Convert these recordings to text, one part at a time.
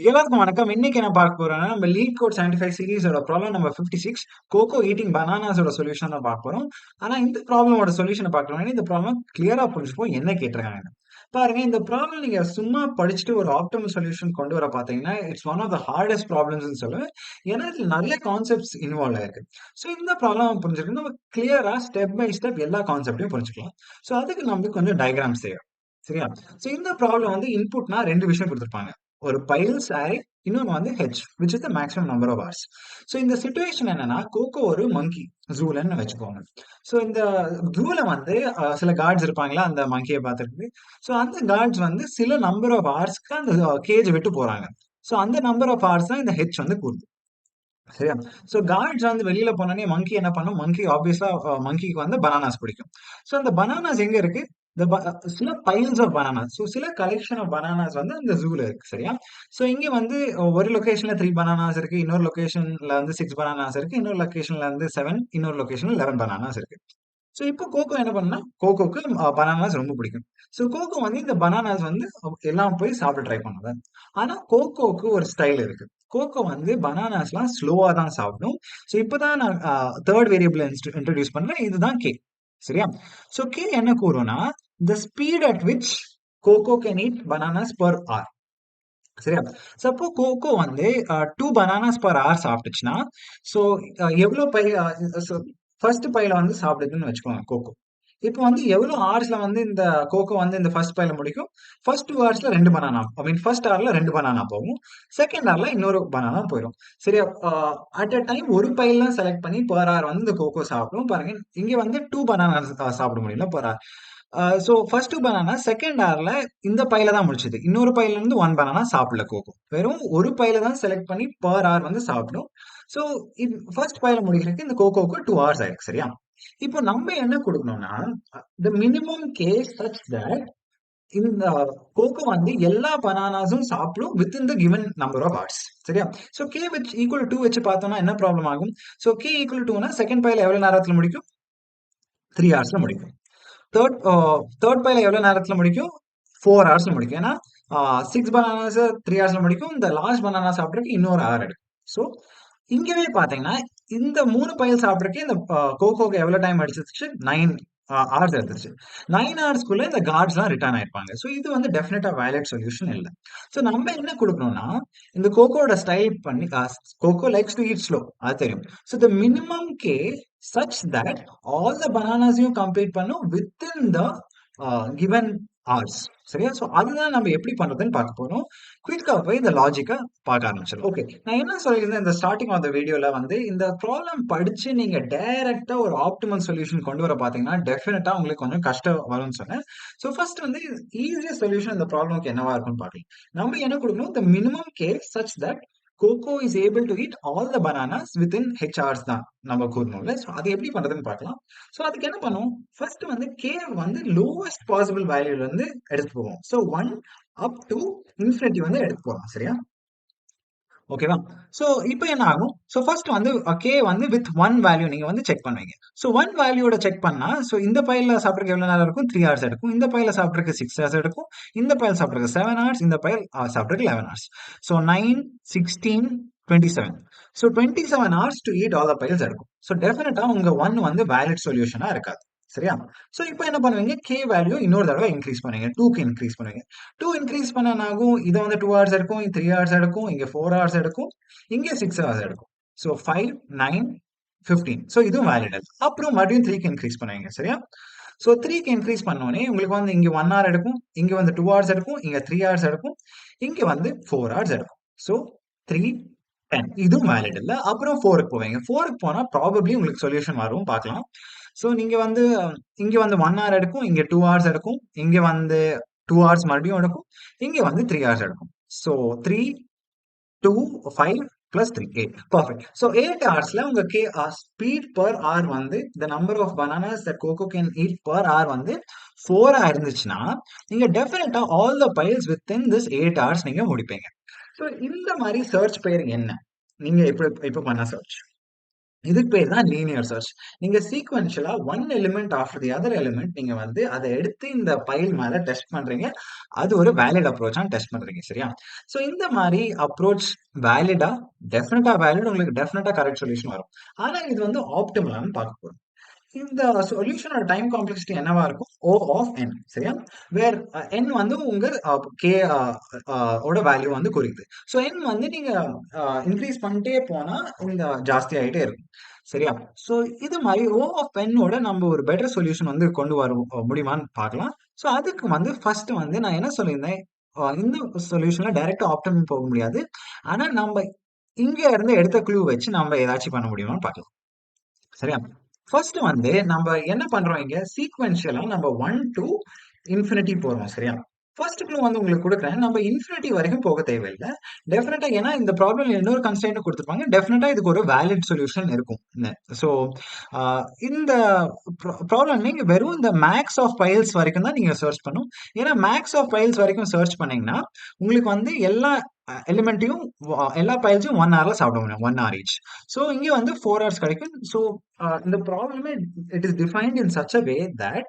எல்லாருக்கும் வணக்கம். இன்னைக்கு என்ன பார்க்க போறோம்னா, நம்ம லீட் கோட் 75 சீரிஸோட ப்ராப்ளம் நம்பர் 56 கோகோ ஈட்டிங் பனானாஸோட சொல்யூஷன் தான் பார்க்க போறோம். ஆனா இந்த ப்ராப்ளமோட சொல்யூஷனை பார்க்கணும்னா இந்த ப்ராப்ளம் கிளியரா புரிஞ்சுப்போம் என்ன கேட்டிருக்காங்க. பாருங்க, இந்த ப்ராப்ளம் நீங்க சும்மா படிச்சுட்டு ஒரு ஆப்டிமல் சொல்யூஷன் கொண்டு வர பார்த்தீங்கன்னா, it's one of the hardest ப்ராப்ளம்ஸ்னு சொல்லுவேன். ஏன்னா இதுல நிறைய கான்செப்ட்ஸ் இன்வால்வ் ஆயிருக்கு. ஸோ இந்த ப்ராப்ளம் புரிஞ்சுக்கணும் நம்ம கிளியரா ஸ்டெப் பை ஸ்டெப் எல்லா கான்செப்டையும் புரிஞ்சுக்கலாம். ஸோ அதுக்கு நமக்கு கொஞ்சம் டயக்ராம்ஸ் தேவை. சரியா? ஸோ இந்த ப்ராப்ளம் வந்து இன்புட்னா 2 விஷயம் குடுத்திருப்பாங்க. ஒரு பைல்ஸ் அரே, இன்னொன்னு வந்து H, which is the maximum number of hours. So இந்த சிச்சுவேஷன் என்னன்னா, கோகோ ஒரு மங்கி ஜூலன்னு வச்சுக்கோங்க. ஸோ இந்த ஜூல வந்து சில கார்ட்ஸ் இருப்பாங்களா அந்த மங்கிய பார்த்துருக்கு. ஸோ அந்த கார்ட்ஸ் வந்து சில நம்பர் ஆஃப் ஹார்ஸ்க்கு அந்த கேஜ் விட்டு போறாங்க. ஸோ அந்த நம்பர் ஆஃப் ஹார்ஸ் தான் இந்த ஹெச் வந்து கூறுது. சரியா? ஸோ கார்ட்ஸ் வந்து வெளியில போனோனே மங்கி என்ன பண்ணும்? மங்கி ஆப்வியஸா மங்கிக்கு வந்து பனானாஸ் பிடிக்கும். ஸோ அந்த பனானாஸ் எங்க இருக்கு? இந்த சில பைல்ஸ் ஆஃப் பனானாஸ். ஸோ சில கலெக்ஷன் ஆஃப் பனானாஸ் வந்து அந்த ஜூல இருக்கு. சரியா? ஸோ இங்க வந்து ஒரு லொகேஷன்ல 3 பனானாஸ் இருக்கு. இன்னொரு லொகேஷன்ல வந்து 6 பனானாஸ் இருக்கு. இன்னொரு லொகேஷன்ல வந்து 7, இன்னொரு லொகேஷன்ல 11 பனானாஸ் இருக்கு. ஸோ இப்போ கோகோ என்ன பண்ணும்னா, கோகோக்கு பனானாஸ் ரொம்ப பிடிக்கும். ஸோ கோகோ வந்து இந்த பனானாஸ் வந்து எல்லாம் போய் சாப்பிட ட்ரை பண்ணுது. ஆனா கோகோக்கு ஒரு ஸ்டைல் இருக்கு. கோகோ வந்து பனானாஸ்லாம் ஸ்லோவா தான் சாப்பிடும். ஸோ இப்பதான் நான் 3 வேரியபிள் இன்ட்ரோடியூஸ் பண்றேன். இதுதான் கே. சரியா? ஸோ கே என்ன கூறும்னா, the speed at which Koko can eat bananas per hour. சரியா? சப்போ கோகோ வந்து 2 பனானாஸ் பெர் ஹவர் சாப்பிட்டுச்சுன்னா, ஸோ எவ்வளோ பை சோ ஃபர்ஸ்ட் பைல வந்து சாப்பிடுதுன்னு வச்சுக்கோங்க கோகோ. இப்போ வந்து எவ்வளோ ஹார்ஸ்ல வந்து இந்த கோகோ வந்து இந்த ஃபர்ஸ்ட் பைல முடிக்கும்? ஃபர்ஸ்ட் 2 ஹார்ஸ்ல 2 பனானா. ஐ மீன் ஃபர்ஸ்ட் ஹார்ல 2 பனானா போகும். செகண்ட் ஹார்ல இன்னொரு பனானா போயிரும். சரியா? அட் அ டைம் ஒரு பைல் தான் செலக்ட் பண்ணி பெர் ஹார் வந்து இந்த கோகோ சாப்பிடும். பாருங்க, இங்க வந்து 2 பனானாஸ் சாப்பிட முடியல per hour. So first 2 banana second ஹார்ல இந்த பையில தான் முடிச்சது. இன்னொரு பையில இருந்து 1 பனானா சாப்பிடல கோகோ. வெறும் ஒரு பையில தான் செலக்ட் பண்ணி பெர் ஹார் வந்து சாப்பிடும். ஸோ ஃபர்ஸ்ட் பையில முடிக்கிறதுக்கு இந்த கோகோக்கு 2 ஹார்ஸ் ஆயிருக்கு. சரியா? இப்போ நம்ம என்ன கொடுக்கணும்னா, the minimum case such that இந்த கோகோ வந்து எல்லா பனானாஸும் சாப்பிடும் within the given number of hours. சரியா? ஸோ கே விச் ஈக்குவல் 2 வச்சு பார்த்தோம்னா என்ன ப்ராப்ளம் ஆகும்? ஸோ கே ஈக்குவல் 2னா செகண்ட் பையில எவ்வளவு நேரத்துல முடிக்கும்? 3 ஹார்ஸ்ல முடிக்கும். தேர்ட் பைல எவ்வளவு நேரத்துல முடிக்கும்? 4 ஹவர்ஸ்ல முடிக்கும். ஏன்னா 6 பனானாஸ் 3 ஹவர்ஸ்ல முடிக்கும். இந்த லாஸ்ட் பனானா சாப்பிடறதுக்கு இன்னொரு ஹவர் எடுக்கும். ஸோ இங்கவே பாத்தீங்கன்னா இந்த 3 பைல் சாப்பிடறதுக்கு இந்த கோகோக்கு எவ்வளவு டைம் எடுத்துச்சு? 9 ஹவர்ஸ் எடுத்துச்சு. 9 ஹவர்ஸ்க்குள்ள இந்த கார்ட்ஸ் எல்லாம் ரிட்டர்ன் ஆயிருப்பாங்க. ஸோ இது வந்து டெஃபினட்டா வேலிட் சொல்யூஷன் இல்ல. ஸோ நம்ம என்ன கொடுக்கணும்னா, இந்த கோகோட ஸ்டைல் பண்ணி Koko likes to eat slow, அது தெரியும். So the minimum K such that all the பனானாஸையும் கம்ப்ளீட் பண்ணும் வித்தின் த கிவன் ஹவர்ஸ். சரியா? ஸோ அதுதான் நம்ம எப்படி பண்றதுன்னு பார்க்க போறோம். குயிக்கா போய் இந்த லாஜிக்கா பார்க்க ஆரம்பிச்சிடும். ஓகே, நான் என்ன சொல்லியிருந்தேன் இந்த ஸ்டார்டிங் ஆஃப் த வீடியோல வந்து இந்த ப்ராப்ளம் படிச்சு நீங்க டைரக்டா ஒரு ஆப்டிமல் சொல்யூஷன் கொண்டு வர பாத்தீங்கன்னா டெஃபினட்டா உங்களுக்கு கொஞ்சம் கஷ்டம் வரும்னு சொன்னேன். ஸோ ஃபர்ஸ்ட் வந்து ஈஸியஸ்ட் சொல்யூஷன் இந்த ப்ராப்ளம்க்கு என்னவா இருக்கும்னு பார்க்கலாம். நம்ம என்ன கொடுக்கணும்? the minimum case such that Koko is able to eat all the bananas within H hours தான் நம்ம கூறணும்ல. ஸோ அது எப்படி பண்றதுன்னு பார்க்கலாம். ஸோ அதுக்கு என்ன பண்ணுவோம்? ஃபர்ஸ்ட் வந்து கே வந்து லோவஸ்ட் பாசிபிள் வேல்யூல இருந்து எடுத்து போவோம். ஸோ 1 அப் டு இன்ஃபினிட்டி வந்து எடுத்து போகலாம். சரியா? ஓகேவா? சோ இப்போ என்ன ஆகும்? சோ ஃபர்ஸ்ட் வந்து கே வந்து வித் 1 வேல்யூ நீங்க வந்து செக் பண்ணுவீங்க. சோ 1 வேல்யூவோட செக் பண்ணா, சோ இந்த பைல்ல சாப்பிடறதுக்கு எவ்வளவு நேரம் இருக்கும்? 3 ஹார்ஸ் எடுக்கும். இந்த பைல்ல சாப்பிடறதுக்கு 6 ஹார்ஸ் எடுக்கும். இந்த பைல் சாப்பிடறதுக்கு 7 ஹார்ஸ். இந்த பைல் சாப்பிடறதுக்கு 11 hours. So 9, 16, 27. So 27 hours to eat all the piles எடுக்கும். சோ டெஃபினட்டா உங்க 1 வந்து வேலிட் சொல்யூஷனா இருக்காது. சரியா? சோ இப்போ என்ன பண்ணுவீங்க? கே வேல்யூ இன்னொரு தடவை இன்கிரீஸ் பண்ணுவீங்க. 2க்கு இன்கிரீஸ் பண்ணுவீங்க. 2 இன்கிரீஸ் பண்ண என்ன ஆகும்? இத வந்து 2 ஹார்ஸ் எடுக்கும், 3 ஹார்ஸ் எடுக்கும், இங்க 4 ஹார்ஸ் எடுக்கும், இங்க 6 ஹார்ஸ் எடுக்கும். சோ 5, 9, 15. சோ இதுவும் வேலிட். அப்புறம் மறுபடியும் 3க்கு இன்கிரீஸ் பண்ணுவீங்க. சரியா? சோ 3க்கு இன்கிரீஸ் பண்ணோனே உங்களுக்கு வந்து இங்க 1 ஹார் எடுக்கும், இங்க வந்து 2 ஹார்ஸ் எடுக்கும், இங்க 3 ஹார்ஸ் எடுக்கும், இங்க வந்து 4 ஹார்ஸ் எடுக்கும். சோ 3, 10. இதுவும் வேலிட் இல்ல. அப்புறம் 4க்கு போவீங்க. 4க்கு போனா ப்ராபபிலி உங்களுக்கு சொல்யூஷன் வரும் பார்க்கலாம். சோ நீங்க வந்து இங்க வந்து 1 ஹார் எடுக்கும், இங்க 2 ஹார்ஸ் எடுக்கும், இங்க வந்து 2 ஹார்ஸ் மறுபடியும் எடுக்கும், இங்க வந்து 3 ஹார்ஸ் எடுக்கும். So 3, 2, 5 plus 3, 8. பெர்ஃபெக்ட். சோ 8 ஹார்ஸ்ல உங்க ஸ்பீட் பெர் ஹார் வந்து the number of bananas that coco can eat per hour வந்து 4 ஆ இருந்துச்சுன்னா, நீங்க டெஃபினட்டா all the piles within this 8 hours நீங்க முடிப்பீங்க. சோ இந்த மாதிரி சர்ச் பேர் என்ன? நீங்க இப்ப இப்ப பண்ண சர்ச். இதுக்கு பேர் தான் லீனியர் சர்ச். நீங்க சீக்வென்ஷியலா one element after the other element நீங்க வந்து அத எடுத்து இந்த பைல் மேல டெஸ்ட் பண்றீங்க. அது ஒரு வேலிட் அப்ரோச்சான்னு டெஸ்ட் பண்றீங்க. சரியா? ஸோ இந்த மாரி அப்ரோச் வேலிடா? டெஃபினட்டா வேலிட். உங்களுக்கு டெஃபினட்டா கரெக்ட் சொல்யூஷன் வரும். ஆனா இது வந்து ஆப்டிமலான்னு பார்க்க போறோம். இந்த சொல்யூஷனோட டைம் காம்ப்ளெக்சிட்டி என்னவா இருக்கும்? O of n. சரியா? வேர் n வந்து உங்க k ஓட வேல்யூ வந்து குறிக்குது. ஸோ n வந்து நீங்க இன்க்ரீஸ் பண்ணிட்டே போனா இந்த ஜாஸ்தி ஆயிட்டே இருக்கும். சரியா? ஸோ இது மாரி O ஆஃப் n ஓட நம்ம ஒரு பெட்டர் சொல்யூஷன் வந்து கொண்டு வர முடியுமான்னு பார்க்கலாம். ஸோ அதுக்கு வந்து ஃபர்ஸ்ட் வந்து நான் என்ன சொல்லியிருந்தேன், இந்த சொல்யூஷன்ல டைரக்ட்டா ஆப்டிமம் போக முடியாது. ஆனா நம்ம இங்க இருந்து எடுத்த க்ளூ வச்சு நம்ம ஏதாச்சும் பண்ண முடியுமான்னு பார்க்கலாம். சரியா? ஃபர்ஸ்ட் வந்து நம்ம என்ன பண்றோம் இங்க சீக்வென்ஷியலா நம்ம 1 டூ இன்ஃபினிட்டி போறோம். சரியா? ஃபர்ஸ்ட் க்ளூ வந்து உங்களுக்கு குடுக்குறேன். நம்ம இன்ஃபினிட்டி வரைக்கும் போக தேவையில்ல. டெஃபினட்டா ஏன்னா இந்த ப்ராப்ளம்ல இன்னொரு கன்ஸ்ட்ரெயின்ட் குடுத்துருப்பாங்க. டெஃபினட்டா இதுக்கு ஒரு வேலிட் சொல்யூஷன் இருக்கும். சோ அ இந்த ப்ராப்ளம் நீங்க வெறும் இந்த மேக்ஸ் ஆஃப் பைல்ஸ் வரைக்கும் தான் நீங்க சர்ச் பண்ணணும். ஏன்னா மேக்ஸ் ஆஃப் பைல்ஸ் வரைக்கும் சர்ச் பண்ணீங்கன்னா, உங்களுக்கு வந்து எல்லா எலிமெண்ட்டையும் எல்லா பைல்ஸையும் 1 ஹார்ல சாப்பிட முடியும். 1 ஹார் ஈச். ஸோ இங்க வந்து 4 ஹார்ஸ் கிடைக்கும். ஸோ இந்த ப்ராப்ளமே it is defined in such a way that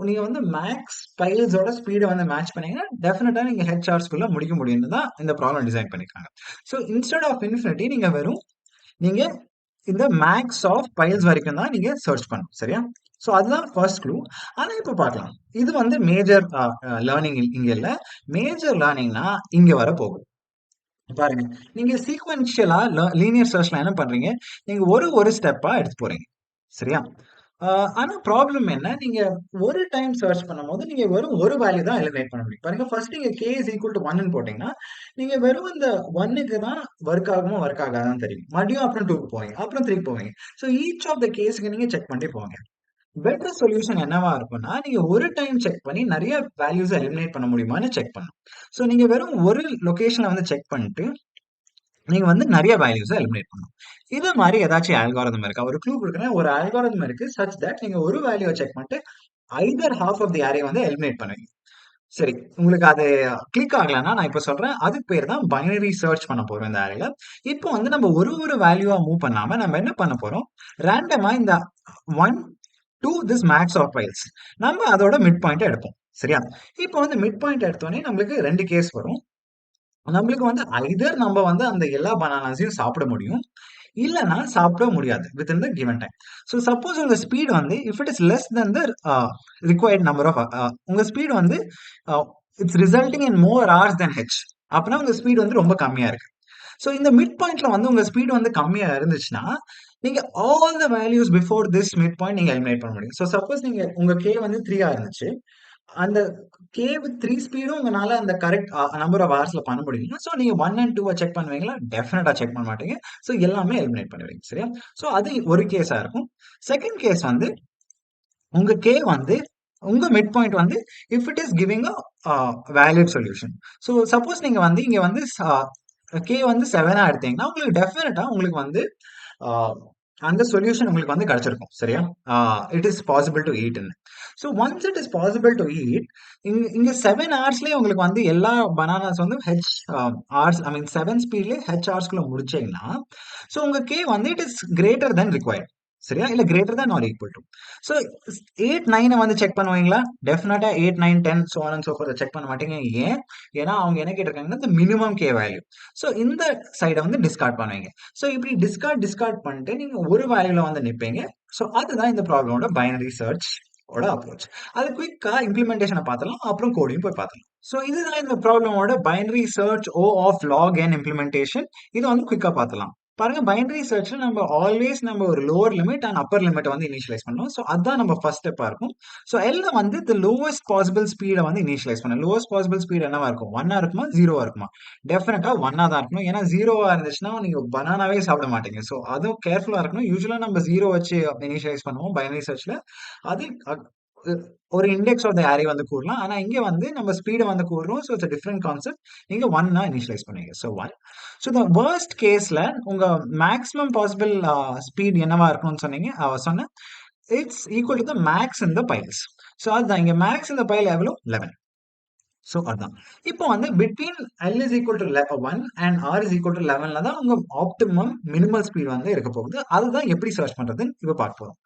நீங்க வந்து மேக்ஸ் பைல்ஸோட ஸ்பீடை வந்து மேட்ச் பண்ணீங்கன்னா டெஃபினட்டா நீங்க ஹெச்ஆர்ஸ்குள்ள முடிக்க முடியும்னு தான் இந்த ப்ராப்ளம் டிசைன் பண்ணிருக்காங்க. ஸோ இன்ஸ்டெட் ஆஃப் இன்ஃபினிட்டி நீங்க வெறும் நீங்க இந்த மேக்ஸ் ஆஃப் பைல்ஸ் வரைக்கும் தான் நீங்க சர்ச் பண்ணணும். சரியா? ஸோ அதுதான் ஃபர்ஸ்ட் க்ளூ. ஆனா இப்ப பார்க்கலாம். இது வந்து மேஜர் லேர்னிங் இங்க இல்ல. மேஜர் லேர்னிங்னா இங்க வர போகுது. பாருங்க. நீங்க சீக்வென்ஷியலா லீனியர் சர்ச்ல என்ன பண்றீங்க? நீங்க ஒரு ஸ்டெப்பா எடுத்து போறீங்க. சரியா? ஆ ஆனா ப்ராப்ளம் என்ன? நீங்க ஒரு டைம் சர்ச் பண்ணும்போது, நீங்க வெறும் ஒரு வேல்யூ தான் எலிமினேட் பண்ண முடியும். பாருங்க ஃபர்ஸ்ட் நீங்க k is equal to 1ன்னு போட்டீங்கன்னா, நீங்க வெறும் இந்த 1க்கு தான் வொர்க் ஆகுமா, வொர்க் ஆகாதான்னு தெரியும். மறுபடியும் அப்புறம் 2க்கு போவீங்க. அப்புறம் 3க்கு போவீங்க. ஸோ ஈச் ஆஃப் த கேஸ்க்கு நீங்க செக் பண்ணிட்டே போங்க. பெட்டர் சொல்யூஷன் என்னவா இருக்கும்னா, நீங்க ஒரு டைம் செக் பண்ணி நெறைய வேல்யூஸ எலிமினேட் பண்ண முடியுமான்னு செக் பண்ணணும். ஸோ நீங்க வெறும் ஒரு லொகேஷன்ல வந்து செக் பண்ணிட்டு நீங்க வந்து நெறைய வேல்யூஸ எலிமினேட் பண்ணணும். இது மாரி ஏதாச்சும் அல்காரிதம் இருக்கா? ஒரு க்ளூ குடுக்குறேன். ஒரு அல்காரிதம் இருக்கு. சச் தட் நீங்க ஒரு வேல்யூவ செக் பண்ணிட்டு either half of the array வந்து எலிமினேட் பண்ணுவீங்க. சரி. உங்களுக்கு அது கிளிக் ஆகலன்னா, நான் இப்ப சொல்றேன். அதுக்கு பேர் தான் பைனரி சர்ச் பண்ண போறோம் இந்த அரேல. இப்போ வந்து நம்ம ஒரு வேல்யூவா மூவ் பண்ணாம, நம்ம என்ன பண்ண போறோம்? ரேண்டமா இந்த 1 to this max of piles. நம்ம அதோட மிட் பாயிண்ட்ட எடுப்போம். சரியா? இப்போ வந்து மிட் பாயிண்ட் எடுத்தோனே நம்மளுக்கு 2 கேஸ் வரும். நம்மளுக்கு வந்து ஐதர் நம்ம வந்து அந்த எல்லா பனானாஸையும் சாப்பிட முடியும். இல்லன்னா சாப்பிட முடியாது within the given time. So suppose உங்க ஸ்பீட் வந்து if it is less than the required number of உங்க ஸ்பீட் வந்து it's resulting in more hours than H. அப்பனா உங்க ஸ்பீட் வந்து ரொம்ப கம்மியா இருக்கு. ஸோ இந்த மிட் பாயிண்ட்ல வந்து உங்க ஸ்பீட் வந்து கம்மியா இருந்துச்சுன்னா, நீங்க all the values before this mid point நீங்க எலிமினேட் பண்ண முடியும். ஸோ சப்போஸ் நீங்க உங்க கே வந்து 3 இருந்துச்சு. அந்த கே வித் 3 ஸ்பீடும் உங்கனால அந்த கரெக்ட் நம்பர் ஆஃப் ஹவர்ஸ்ல பண்ண முடியலன்னா, ஸோ நீங்க 1 அண்ட் 2 செக் பண்ணுவீங்களா? டெஃபினட்டா செக் பண்ண மாட்டீங்க. ஸோ எல்லாமே எலிமினேட் பண்ணுவீங்க. சரியா? ஸோ அது ஒரு கேஸா இருக்கும். செகண்ட் கேஸ் வந்து உங்க கே வந்து உங்க மிட் பாயிண்ட் வந்து if it is giving a valid solution. So suppose நீங்க வந்து இங்க வந்து கே வந்து 7ஆ எடுத்தீங்கன்னா, உங்களுக்கு டெஃபினட்டா உங்களுக்கு வந்து ஆ அந்த சொல்யூஷன் உங்களுக்கு வந்து கிடைச்சிருக்கும். சரியா? இட் இஸ் பாசிபிள் டூ ஈட்ன்னு. So once it is possible to eat, இங்க 7 ஹார்ஸ்லயே உங்களுக்கு வந்து எல்லா பனானாஸ் வந்து ஹார்ஸ் ஐ மீன் 7 ஸ்பீட்லயே ஹார்ஸ்க்குள்ள முடிச்சீங்கன்னா, ஸோ உங்க கே வந்து it is greater than required. சரியா? இல்ல greater than or equal to. So 8, 9 வந்து செக் பண்ணுவீங்களா? டெஃபினட்டா 8, 9, 10 so on and so forth check பண்ண மாட்டீங்க. ஏன்? ஏன்னா அவங்க என்ன கேட்டிருக்காங்கன்னா, இந்த மினிமம் கே வேல்யூ. ஸோ இந்த சைட வந்து டிஸ்கார்ட் பண்ணுவீங்க. ஸோ இப்படி டிஸ்கார்ட் பண்ணிட்டு நீங்க ஒரு வேல்யூல வந்து நிப்பீங்க. ஸோ அதுதான் இந்த ப்ராப்ளமோட பைனரி சர்ச் ஓட அப்ரோச். அது குயிக்கா இம்ப்ளிமெண்டேஷன பார்த்துடலாம். அப்புறம் கோடையும் போய் பார்த்துடலாம். ஸோ இதுதான் இந்த ப்ராப்ளமோட binary search O of log n implementation. இத வந்து குயிக்கா பார்த்துடலாம். பாருங்க பைனரி சர்ச்ல நம்ம ஆல்வேஸ் நம்ம ஒரு lower limit and upper limit வந்து இனிஷியலைஸ் பண்ணணும். ஸோ அதான் நம்ம ஃபர்ஸ்ட் ஸ்டெப்பா இருக்கும். ஸோ எல்ல வந்து தி லோவஸ்ட் பாசிபிள் ஸ்பீட வந்து இனிஷியலைஸ் பண்ணணும். லோவஸ்ட் பாசிபிள் ஸ்பீட் என்னவா இருக்கும்? 1ஆ இருக்குமா? 0வா இருக்குமா? டெஃபினட்டா 1ஆ தான் இருக்கணும். ஏன்னா 0வா இருந்துச்சுன்னா நீங்க பனானாவே சாப்பிட மாட்டீங்க. ஸோ அதுவும் கேர்ஃபுல்லா இருக்கணும். யூசுவலா நம்ம 0 வச்சு இனிஷியலைஸ் பண்ணுவோம் பைனரி சர்ச்ல. அது ஒரு இண்டெக்ஸ் ஆஃப் த அரே வந்து கூறலாம். ஆனா இங்க வந்து நம்ம ஸ்பீட வந்து கூறுறோம். So it's different concept. நீங்க 1ஆ இனிஷியலைஸ் பண்ணுவீங்க. ஸோ 1. ஸோ த வொர்ஸ்ட் கேஸ்ல உங்க மேக்ஸிமம் பாசிபிள் ஸ்பீட் என்னவா இருக்கும்னு சொன்னீங்க? சொன்னேன். It's equal to the max in the piles. So அதுதான் இங்க மேக்ஸ் இன் த பைல் எவ்வளோ? 11. ஸோ அதான். இப்போ வந்து between L is equal to 1 and R is equal to 11ல தான் உங்க ஆப்டிமம் மினிமல் ஸ்பீட் வந்து இருக்க போகுது. அதுதான் எப்படி சர்ச் பண்றதுன்னு இப்ப பார்க்க போறோம்.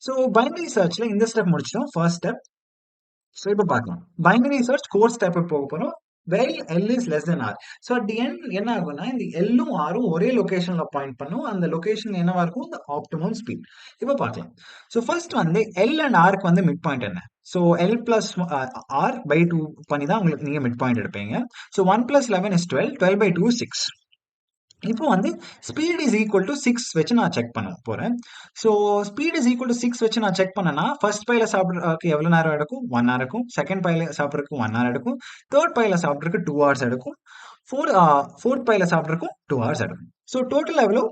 ஸோ பைனரி சர்ச்ல இந்த ஸ்டெப் முடிச்சிட்டோம். First step. ஸோ இப்போ பார்க்கலாம். பைனரி சர்ச் கோர் ஸ்டெப் போக போறோம். While L is less than R. So at the end என்ன ஆகும்னா இந்த எல்லும் ஆரும் ஒரே லொகேஷன்ல பாயிண்ட் பண்ணும். அந்த லொகேஷன் என்னவா இருக்கும்? இந்த ஆப்டிமம் ஸ்பீட். இப்போ பார்க்கலாம். ஸோ ஃபர்ஸ்ட் வந்து எல் அண்ட் ஆருக்கு வந்து மிட் பாயிண்ட் என்ன? So L plus R by 2 பண்ணி தான் உங்களுக்கு நீங்க மிட் பாயிண்ட் எடுப்பீங்க. So 1 plus 11 is 12. 12 by 2 is 6. இப்போ வந்து ஸ்பீட் இஸ் ஈக்குவல் டு 6 வச்சு நான் செக் பண்ண போறேன். So speed is equal to 6 வச்சு நான் செக் பண்ணேன்னா ஃபர்ஸ்ட் பையில சாப்பிட்றதுக்கு எவ்வளோ நேரம் எடுக்கும்? 1 hour இருக்கும். செகண்ட் பையில சாப்பிட்றதுக்கு 1 hour எடுக்கும். தேர்ட் பையில சாப்பிட்றதுக்கு 2 hours எடுக்கும். ஃபோர்த் பையில சாப்பிட்றதுக்கும் 2 hours எடுக்கும். ஸோ டோட்டல் எவ்வளோ?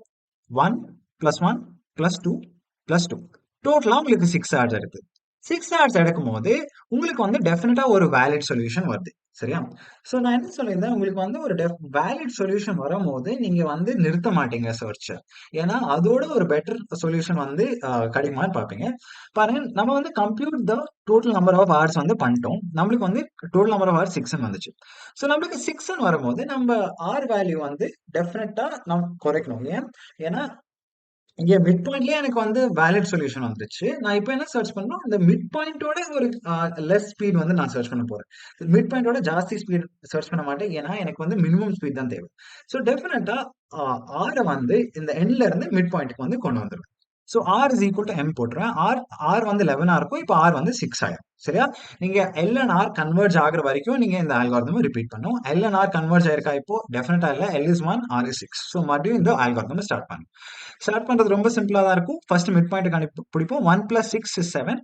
1 + 1 + 2 + 2. டோட்டலா உங்களுக்கு 6 hours எடுக்குது. 6 hours எடுக்கும்போது உங்களுக்கு வந்து டெஃபினட்டா ஒரு வேலிட் சொல்யூஷன் வருது. சரியா? ஸோ நான் என்ன சொல்லியிருந்தேன், உங்களுக்கு வந்து ஒரு வேலிட் சொல்யூஷன் வரும்போது நீங்க வந்து நிறுத்த மாட்டீங்க சர்ச்ச. ஏன்னா அதோட ஒரு பெட்டர் சொல்யூஷன் வந்து கிடைக்குமான்னு பார்ப்பீங்க. பாருங்க, நம்ம வந்து compute the total number of hours வந்து பண்ணிட்டோம். நம்மளுக்கு வந்து டோட்டல் நம்பர் ஆஃப் ஹார்ஸ் 6ன்னு வந்துச்சு. ஸோ நம்மளுக்கு 6ன்னு வரும்போது நம்ம ஆர் வேல்யூ வந்து டெஃபினட்டா நம்ம குறைக்கணும். ஏன்னா இங்க மிட் பாயிண்ட்லயே எனக்கு வந்து வேலிட் சொல்யூஷன் வந்துருச்சு. நான் இப்போ என்ன சர்ச் பண்ணணும், இந்த மிட் பாயிண்டோட ஒரு லெஸ் ஸ்பீட் வந்து நான் சர்ச் பண்ண போறேன். மிட் பாயிண்டோட ஜாஸ்தி ஸ்பீட் சர்ச் பண்ண மாட்டேன். ஏன்னா எனக்கு வந்து மினிமம் ஸ்பீட் தான் தேவை. ஸோ டெஃபினட்டா ஆர வந்து இந்த எண்ட்ல இருந்து மிட் பாயிண்ட்க்கு வந்து கொண்டு வந்துருவேன். So R is equal to M போட்டுருவேன். ஆர் வந்து 11 இருக்கும். இப்போ ஆர் வந்து 6 ஆயிடும். சரியா? நீங்க எல் அண்ட் ஆர் கன்வெர்ஜ் ஆகுற வரைக்கும் நீங்க இந்த அல்காரிதம் ரிப்பீட் பண்ணும். எல் அண்ட் ஆர் கன்வெர்ஜ் ஆயிருக்கா? இப்போ டெஃபினட்டா இல்ல. L is 1, R is 6. So மறுபடியும் இந்த அல்காரிதம் ஸ்டார்ட் பண்ணும். ஸ்டார்ட் பண்றது ரொம்ப சிம்பிளா தான் இருக்கும். ஃபர்ஸ்ட் மிட் பாயிண்ட் கண்டுபிடிப்போம். 1 + 6 is 7.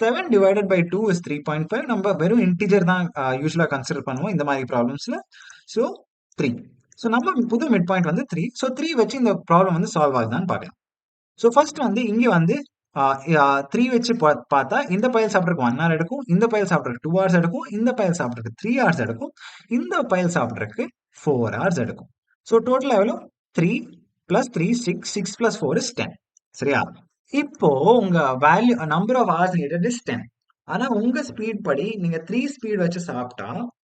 7 divided by 2 is 3.5. நம்ம வெறும் இன்டிஜர் தான் யூஸ்வலா கன்சிடர் பண்ணுவோம் இந்த மாதிரி ப்ராப்ளம்ஸ்ல. ஸோ 3. ஸோ நம்ம புது மிட் பாயிண்ட் வந்து 3. ஸோ 3 வச்சு இந்த ப்ராப்ளம் வந்து சால்வ் ஆகுதான்னு பார்க்கலாம். ஸோ ஃபர்ஸ்ட் வந்து இங்க வந்து 3 வச்சு பார்த்தா இந்த பயல் சாப்பிட்றதுக்கு 1 hour எடுக்கும். இந்த பயல் சாப்பிட்றதுக்கு 2 hours எடுக்கும். இந்த பயல் சாப்பிட்றதுக்கு 3 hours எடுக்கும். இந்த பயல் சாப்பிட்றதுக்கு 4 hours எடுக்கும். ஸோ டோட்டல் எவ்வளோ? 3 + 3 6. 6 + 4 is 10. சரியா? இப்போ உங்க value number of hours needed is 10. ஆனா உங்க ஸ்பீட் படி நீங்க 3 ஸ்பீட் வச்சு சாப்பிட்டா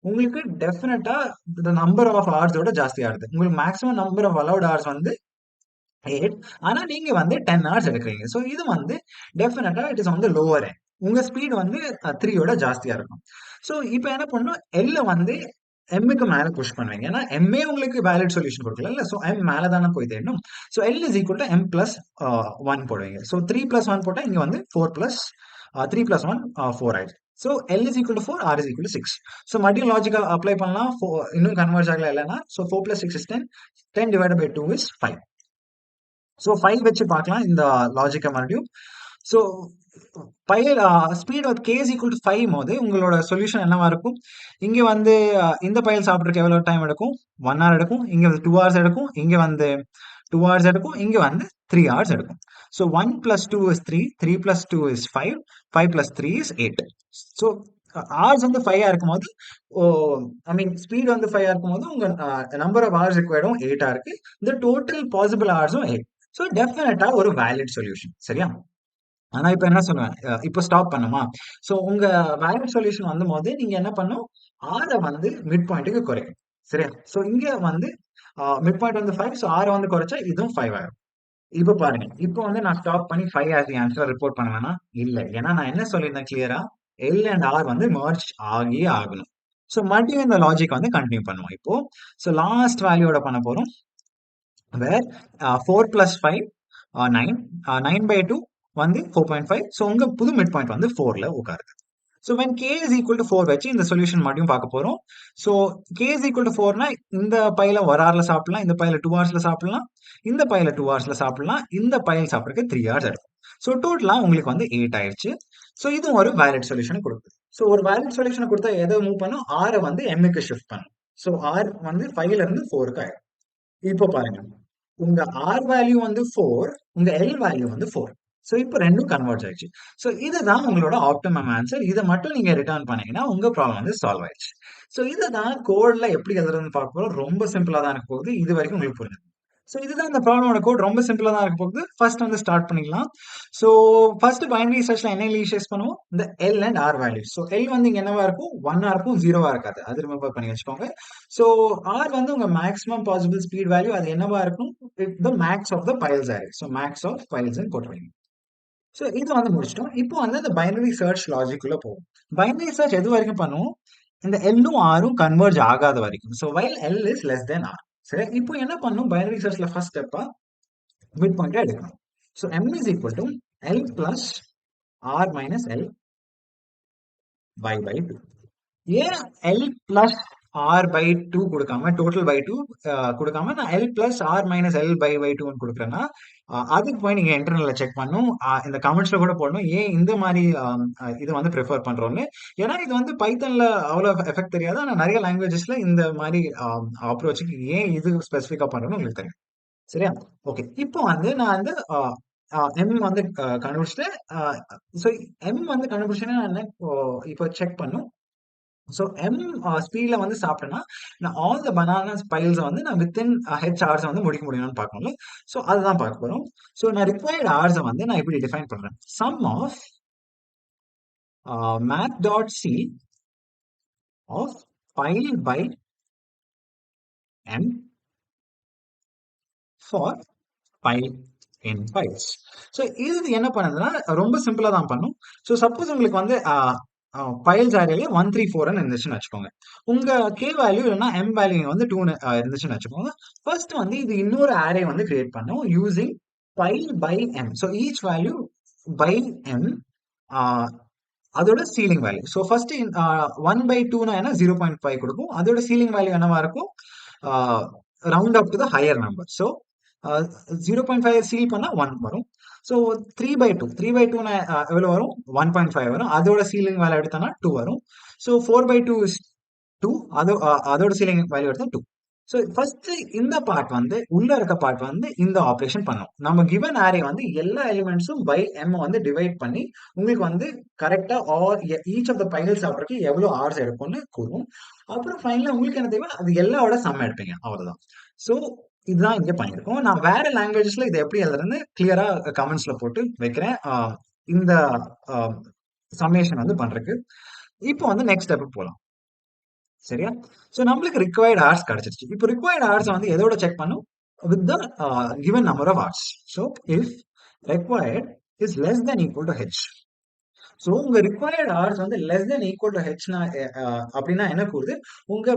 உங்களுக்கு டெஃபினட்டா இந்த நம்பர் ஆஃப் ஹார்ஸோட ஜாஸ்தி ஆகுது. உங்களுக்கு maximum number of allowed horse வந்து 8. ஆனா நீங்க வந்து 10 hours எடுக்கிறீங்க. ஸோ இது வந்து டெஃபினட்டா it is on the lower end. உங்க ஸ்பீட் வந்து 3யோட ஜாஸ்தியா இருக்கும். ஸோ இப்போ என்ன பண்ணணும், எல்ல வந்து எம்முக்கு மேல புஷ் பண்ணுவீங்க. ஏன்னா எம்ஏ உங்களுக்கு வேலிட் சொல்யூஷன் கொடுக்கல இல்ல. ஸோ எம் மேல தானே போய் தேடணும். So L is equal to M plus 1 போடுவீங்க. ஸோ 3 + 1 போட்டா இங்க வந்து 4 + 3 + 1 4 ஆயிடுச்சு. So L is equal to 4, R is equal to 6. So மறுபடியும் லாஜிக்கா அப்ளை பண்ணலாம். இன்னும் கன்வெர்ஜ் ஆகல இல்லைன்னா. So 4 + 6 is 10. 10 divided by 2 is 5. So 5 வச்சு பார்க்கலாம் இந்த லாஜிக்கை மறுபடியும். So pile speed of K is equal to 5 போது உங்களோட சொல்யூஷன் என்னவா இருக்கும்? இங்க வந்து இந்த பயல் சாப்பிட்றதுக்கு எவ்வளவு டைம் எடுக்கும்? 1 hour எடுக்கும். இங்க வந்து 2 hours எடுக்கும். இங்க வந்து 2 hours எடுக்கும். இங்க வந்து 3 hours எடுக்கும். So 1 + 2 is 3. 3 + 2 is 5. 5 + 3 is 8. So hours வந்து 5 இருக்கும்போது ஐ மீன் ஸ்பீட் வந்து 5 இருக்கும்போது உங்க நம்பர் ஆஃப் hours ரிக்வயர்டும் 8 இருக்கு. இந்த டோட்டல் பாசிபிள் ஹவர்ஸும் 8. ஸோ டெஃபினட்டா ஒரு வேலிட் சொல்யூஷன். சரியா? ஆனா இப்ப என்ன சொல்லுவேன், இப்ப ஸ்டாப் பண்ணுமா? ஸோ உங்க வேலிட் சொல்யூஷன் வந்தபோது நீங்க என்ன பண்ணும், ஆர வந்து மிட் பாயிண்ட்டுக்கு குறைக்கும். சரியா? ஸோ இங்க வந்து மிட் பாயிண்ட் வந்து 5. ஸோ ஆர வந்து குறைச்சா இதுவும் 5 ஆயிரும். இப்ப பாருங்க. இப்ப வந்து நான் ஸ்டாப் பண்ணி 5 ஆஸ் தி ஆன்சர் ரிப்போர்ட் பண்ணுவேனா? இல்ல. ஏன்னா நான் என்ன சொல்லியிருந்தேன் கிளியரா? எல் அண்ட் ஆர் வந்து மெர்ஜ் ஆகியே ஆகணும். ஸோ மறுபடியும் இந்த லாஜிக் வந்து கண்டினியூ பண்ணுவோம் இப்போ. ஸோ லாஸ்ட் வேல்யூவோட பண்ண போறோம். where 4 + 5 9. 9 by 2 வந்து 4.5. ஸோ உங்க புது மிட் பாயிண்ட் வந்து 4ல உட்காருது. So when k is equal to 4 வச்சு இந்த சொல்யூஷன் மறுபடியும் பார்க்க போறோம். So k is equal to 4னா இந்த பையில 1 hourல சாப்பிடலாம். இந்த பையில 2 hours சாப்பிடலாம். இந்த பையில 2 hours சாப்பிடலாம். இந்த பையல் சாப்பிட்றதுக்கு 3 hours எடுக்கும். ஸோ டோட்டலா உங்களுக்கு வந்து 8 ஆயிடுச்சு. ஸோ இதுவும் ஒரு வேலிட் சொல்யூஷன் கொடுக்குது. ஸோ ஒரு வேலிட் சொல்யூஷன் கொடுத்தா எதை மூவ் பண்ணும்? ஆரை வந்து எம்முக்கு ஷிஃப்ட் பண்ணும். ஸோ ஆர் வந்து 5ல இருந்து 4க்கு ஆயிடும். இப்போ பாருங்க, உங்க ஆர் வேல்யூ வந்து 4, உங்க எல் வேல்யூ வந்து 4. ஸோ இப்போ ரெண்டும் கன்வெர்ஜ் ஆயிடுச்சு. ஸோ இதுதான் உங்களோட ஆப்டிமம் ஆன்சர். இதை மட்டும் நீங்க ரிட்டர்ன் பண்ணீங்கன்னா உங்க ப்ராப்ளம் வந்து சால்வ் ஆயிடுச்சு. ஸோ இதை தான் கோட்ல எப்படி எழுதுறதுன்னு பார்க்க போறோம். ரொம்ப சிம்பிளா தான் இருக்க போகுது. இது வரைக்கும் உங்களுக்கு புரிஞ்சது. ஸோ இதுதான் இந்த ப்ராப்ளமோட கோட். ரொம்ப சிம்பிளா தான் இருக்க போகுது. ஃபர்ஸ்ட் வந்து ஸ்டார்ட் பண்ணிக்கலாம். ஸோ ஃபர்ஸ்ட் பைனரி சர்ச்ல என்ன இனிஷியலைஸ் பண்ணுவோம்? இந்த L and R values. So L வந்து இங்க என்னவா இருக்கும்? 1ஆ இருக்கும், 0வா இருக்காது. அது ரிமெம்பர் பண்ணி வச்சுக்கோங்க. ஸோ ஆர் வந்து உங்க மேக்ஸிமம் பாசிபிள் ஸ்பீட் வேல்யூ. அது என்னவா இருக்கும்? The max of the piles array. So max of பைல்ஸ்ன்னு போட்டுருவீங்க. ஸோ இது வந்து முடிச்சிட்டோம். இப்போ வந்து இந்த பைனரி சர்ச் லாஜிக் உள்ள போகும். பைனரி சர்ச் எது வரைக்கும் பண்ணுவோம்? இந்த எல்லும் ஆரும் கன்வர்ஜ் ஆகாத வரைக்கும். So while L is less than R. சரி, இப்போ என்ன பண்ணும்? பைனரி சர்ச்ல ஃபர்ஸ்ட் ஸ்டெப்பா மிட் பாயிண்டா எடுக்கணும். So M is equal to L plus R minus L by two. ஏன் L plus R by two கொடுக்காம டோட்டல் பை டூ கொடுக்காம நான் L plus R minus L by டூன்னு கொடுக்குறேன்னா, அதுக்கு போய் நீங்க இன்டர்னல்ல செக் பண்ணும். இந்த கமெண்ட்ஸ்ல கூட போடணும் ஏன் இந்த மாதிரி இது வந்து ப்ரிஃபர் பண்றோம்னு. ஏன்னா இது வந்து பைத்தன்ல அவ்வளவு எஃபெக்ட் தெரியாது. ஆனா நிறைய லாங்குவேஜஸ்ல இந்த மாதிரி அப்ரோச்சுக்கு ஏன் இது ஸ்பெசிஃபிக்கா பண்றோம்னு உங்களுக்கு தெரியும். சரியா? ஓகே. இப்போ வந்து நான் வந்து எம் வந்து கண்டுபிடிச்சிட்டு, ஸோ எம் வந்து கண்டுபிடிச்சேன்னா நான் என்ன இப்போ செக் பண்ணும். ஸோ எம் ஸ்பீட்ல வந்து சாப்பிட்டேன்னா, நான் ஆல் த பனானாஸ் பைல்ஸ வந்து நான் வித்தின் ஹெச் ஹார்ஸ் வந்து முடிக்க முடியுமான்னு பார்க்கணும்ல. ஸோ அதுதான் பார்க்க போறோம். ஸோ நான் ரிக்வயர்ட் ஹார்ஸ வந்து நான் இப்படி டிஃபைன் பண்றேன். Sum of math dot C of pile by M for pile in piles. So இது என்ன பண்ணுதுன்னா, ரொம்ப சிம்பிளா தான் பண்ணும். ஸோ சப்போஸ் உங்களுக்கு வந்து பைல்ஸ் அரேல 1, 3, 4 இருந்துச்சுன்னு வச்சுக்கோங்க. உங்க கே வேல்யூ இல்லைன்னா எம் வேல்யூ வந்து 2 இருந்துச்சுன்னு வச்சுக்கோங்க. ஃபர்ஸ்ட் வந்து இது இன்னொரு அரே வந்து கிரியேட் பண்ணும் using pile by M. So each value by M அதோட சீலிங் வேல்யூ. ஸோ ஃபர்ஸ்ட் 1/2 என்ன 0.5 கொடுக்கும். அதோட சீலிங் வேல்யூ என்னவா இருக்கும்? Round up to the higher number. So 0.5 ceil பண்ணா 1 வரும். ஸோ 3/2 3/2 எவ்வளவு வரும்? 1.5 வரும். அதோட சீலிங் வேல்யூ எடுத்தோம்னா 2 வரும். So 4/2 is 2. அதோட சீலிங் வேல்யூ எடுத்தா 2. ஸோ ஃபர்ஸ்ட் இந்த பார்ட் வந்து உள்ள இருக்க பார்ட் வந்து இந்த ஆப்ரேஷன் பண்ணும். நம்ம கிவன் அரே வந்து எல்லா எலிமெண்ட்ஸும் பை எம் வந்து டிவைட் பண்ணி உங்களுக்கு வந்து கரெக்டா or each of the piles சாப்பிட்றதுக்கு எவ்வளவு ஆர்ஸ் எடுக்கும்னு கூறும். அப்புறம் ஃபைனலா உங்களுக்கு என்ன தேவை? அது எல்லாவோட சம் எடுப்பீங்க. அவ்வளவுதான். ஸோ இதுதான் இங்க பண்ணியிருக்கோம். நான் வேற லாங்குவேஜஸ்ல இதை எப்படி எழுதுறேன்னு கிளியரா கமெண்ட்ஸ்ல போட்டு வைக்கிறேன். இந்த சம்மேஷன் வந்து பண்றதுக்கு. இப்போ வந்து நெக்ஸ்ட் ஸ்டெப் போலாம். சரியா? சோ நம்மளுக்கு ரிக்வயர்ட் ஹார்ஸ் கிடைச்சிருச்சு. இப்போ ரிக்வயர்ட் ஹார்ஸ் வந்து எதோட செக் பண்ணும்? With the given number of hours. So இஃப் required is less than equal to h. So உங்க ரிக்வயர்ட் ஹார்ஸ் வந்து லெஸ் தென் ஈக்குவல் டு ஹெச்னா அப்படின்னா என்ன கூறுது? உங்க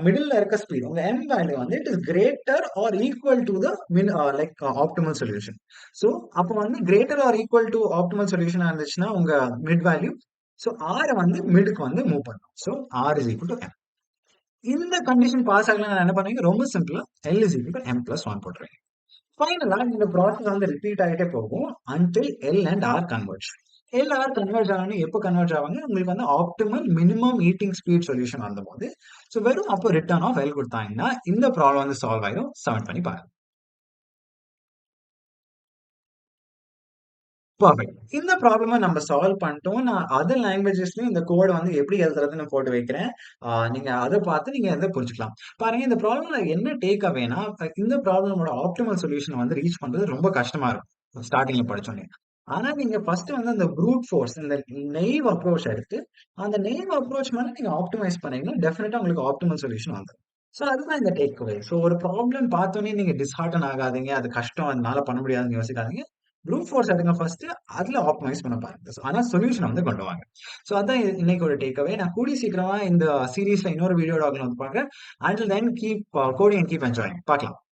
மிடில் இருக்க ஸ்பீட் உங்க எம் வேல்யூ வந்து it is greater or equal to the like optimal solution. So அப்போ வந்து greater or equal to optimal சொல்யூஷனா இருந்துச்சுன்னா உங்க மிட் வேல்யூ. சோ ஆர் வந்து மிடுக்கு வந்து மூவ் பண்ணும். So R is equal to M. இந்த கண்டிஷன் பாஸ் ஆகலாம் என்ன பண்ணுவீங்க? ரொம்ப சிம்பிளா L is equal M plus one போட்டுருவீங்க. ஃபைனலா இந்த ப்ராசஸ் வந்து ரிப்பீட் ஆகிட்டே போகும் until L and R converge. L R converge ஆகணும். எப்போ கன்வர்ஜ் ஆவாங்க? உங்களுக்கு வந்து optimal minimum eating speed solution வந்த போது. ஸோ வெறும் அப்போ ரிட்டர்ன் ஆஃப் எல் கொடுத்தாங்கன்னா இந்த ப்ராப்ளம் வந்து சால்வ் ஆயிடும். சப்மிட் பண்ணி பாருங்க. பர்ஃபெக்ட். இந்த ப்ராப்ளம நம்ம சால்வ் பண்ணிட்டோம். நான் அதர் லாங்குவேஜஸ்லயும் இந்த கோட வந்து எப்படி எழுதுறதுன்னு போட்டு வைக்கிறேன். நீங்க அத பார்த்து நீங்க அத புரிஞ்சுக்கலாம். பாருங்க இந்த ப்ராப்ளம்ல என்ன டேக் அவேனா, இந்த ப்ராப்ளமோட ஆப்டிமல் சொல்யூஷன் வந்து ரீச் பண்றது ரொம்ப கஷ்டமா இருக்கும். ஸ்டார்ட்டிங்ல படிச்சோனே. ஆனா நீங்க ஃபர்ஸ்ட் வந்து அந்த ப்ரூட் ஃபோர்ஸ் இந்த நெய்வ் அப்ரோச் எடுத்து அந்த நெய்வ் அப்ரோச் மேல நீங்க ஆப்டிமைஸ் பண்ணீங்கன்னா டெஃபினட்டா உங்களுக்கு ஆப்டிமல் சொல்யூஷன் வந்துரும். சோ அதுதான் இந்த டேக் அவே. சோ ஒரு ப்ராப்ளம் பார்த்தோனே நீங்க டிஸ்ஹார்டன் ஆகாதீங்க. அது கஷ்டம் அதனால பண்ண முடியாதுன்னு யோசிக்காதீங்க. ப்ரூட் ஃபோர்ஸ் எடுங்க ஃபர்ஸ்ட். அதுல ஆப்டிமைஸ் பண்ண பாருங்க. ஆனா சொல்யூஷன் வந்து கொண்டு வாங்க. சோ அதான் இன்னைக்கு ஒரு டேக் அவே. நான் கூடிய சீக்கிரமா இந்த சீரிஸ்ல இன்னொரு வீடியோட வந்து பாக்குறேன். Until then keep coding and keep enjoying. பார்க்கலாம்.